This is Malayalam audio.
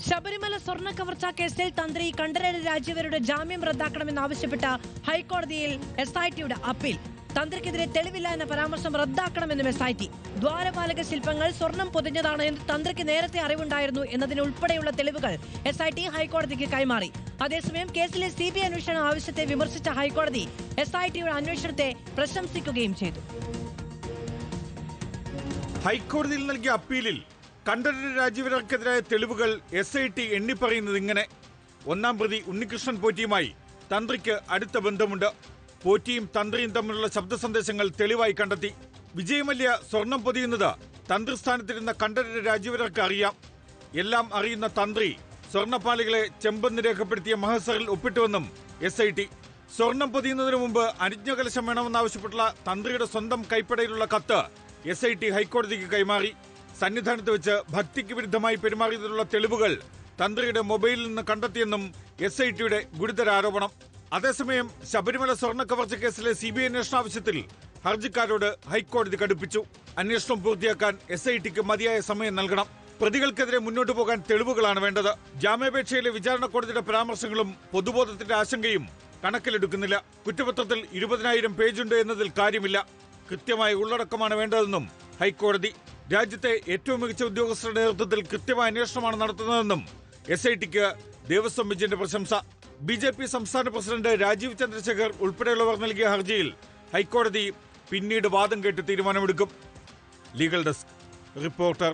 ശബരിമല സ്വർണ്ണ കവർച്ചാ കേസിൽ തന്ത്രി കണ്ഠരര് രാജീവരുടെ ജാമ്യം റദ്ദാക്കണമെന്നാവശ്യപ്പെട്ട ഹൈക്കോടതിയിൽ SITയുടെ അപ്പീൽ. തന്ത്രിക്കെതിരെ തെളിവില്ല എന്ന പരാമർശം റദ്ദാക്കണമെന്നും SIT. ദ്വാരപാലക ശില്പങ്ങൾ സ്വർണം പൊതിഞ്ഞതാണ് എന്ന് തന്ത്രിക്ക് നേരത്തെ അറിവുണ്ടായിരുന്നു എന്നതിനുൾപ്പെടെയുള്ള തെളിവുകൾ SIT ഹൈക്കോടതിക്ക് കൈമാറി. അതേസമയം കേസിലെ CBI അന്വേഷണ ആവശ്യത്തെ വിമർശിച്ച ഹൈക്കോടതി SITയുടെ അന്വേഷണത്തെ പ്രശംസിക്കുകയും ചെയ്തു. ഹൈക്കോടതിയിൽ നൽകിയ അപ്പീലിൽ കണ്ഠരര് രാജീവരെതിരായ തെളിവുകൾ SIT എണ്ണിപ്പറയുന്നത് ഇങ്ങനെ. ഒന്നാം പ്രതി ഉണ്ണികൃഷ്ണൻ പോറ്റിയുമായി തന്ത്രിക്ക് അടുത്ത ബന്ധമുണ്ട്. പോറ്റിയും തന്ത്രിയും തമ്മിലുള്ള ശബ്ദ സന്ദേശങ്ങൾ തെളിവായി കണ്ടെത്തി. വിജയമല്യ സ്വർണം പൊതിയുന്നത് തന്ത്രിസ്ഥാനത്തിരുന്ന കണ്ഠരര് രാജീവർക്ക് അറിയാം. എല്ലാം അറിയുന്ന തന്ത്രി സ്വർണ്ണപ്പാളികളെ ചെമ്പെന്ന് രേഖപ്പെടുത്തിയ മഹസറിൽ ഒപ്പിട്ടുവെന്നും SIT. സ്വർണം പൊതിയുന്നതിനു മുമ്പ് അനുജ്ഞകലശം വേണമെന്നാവശ്യപ്പെട്ടുള്ള തന്ത്രിയുടെ സ്വന്തം കൈപ്പടയിലുള്ള കത്ത് SIT ഹൈക്കോടതിക്ക് കൈമാറി. സന്നിധാനത്ത് വെച്ച് ഭക്തിക്ക് വിരുദ്ധമായി പെരുമാറിയതിനുള്ള തെളിവുകൾ തന്ത്രിയുടെ മൊബൈലിൽ നിന്ന് കണ്ടെത്തിയെന്നും SITയുടെ ഗുരുതര ആരോപണം. അതേസമയം ശബരിമല സ്വർണ്ണ കവർച്ച കേസിലെ CBI അന്വേഷണ ആവശ്യത്തിൽ ഹർജിക്കാരോട് ഹൈക്കോടതി കടുപ്പിച്ചു. അന്വേഷണം പൂർത്തിയാക്കാൻ SITക്ക് മതിയായ സമയം നൽകണം. പ്രതികൾക്കെതിരെ മുന്നോട്ടു പോകാൻ തെളിവുകളാണ് വേണ്ടത്. ജാമ്യാപേക്ഷയിലെ വിചാരണ കോടതിയുടെ പരാമർശങ്ങളും പൊതുബോധത്തിന്റെ ആശങ്കയും കണക്കിലെടുക്കുന്നില്ല. കുറ്റപത്രത്തിൽ 20,000 പേജുണ്ട് എന്നതിൽ കാര്യമില്ല. കൃത്യമായ ഉള്ളടക്കമാണ് വേണ്ടതെന്നും ഹൈക്കോടതി. രാജ്യത്തെ ഏറ്റവും മികച്ച ഉദ്യോഗസ്ഥരുടെ നേതൃത്വത്തിൽ കൃത്യമായ അന്വേഷണമാണ് നടത്തുന്നതെന്നും SITക്ക് ദേവസ്വം ബെഞ്ചിന്റെ പ്രശംസ. BJP സംസ്ഥാന പ്രസിഡന്റ് രാജീവ് ചന്ദ്രശേഖർ ഉൾപ്പെടെയുള്ളവർ നൽകിയ ഹർജിയിൽ ഹൈക്കോടതി പിന്നീട് വാദം കേട്ട് തീരുമാനമെടുക്കും. Legal desk reporter.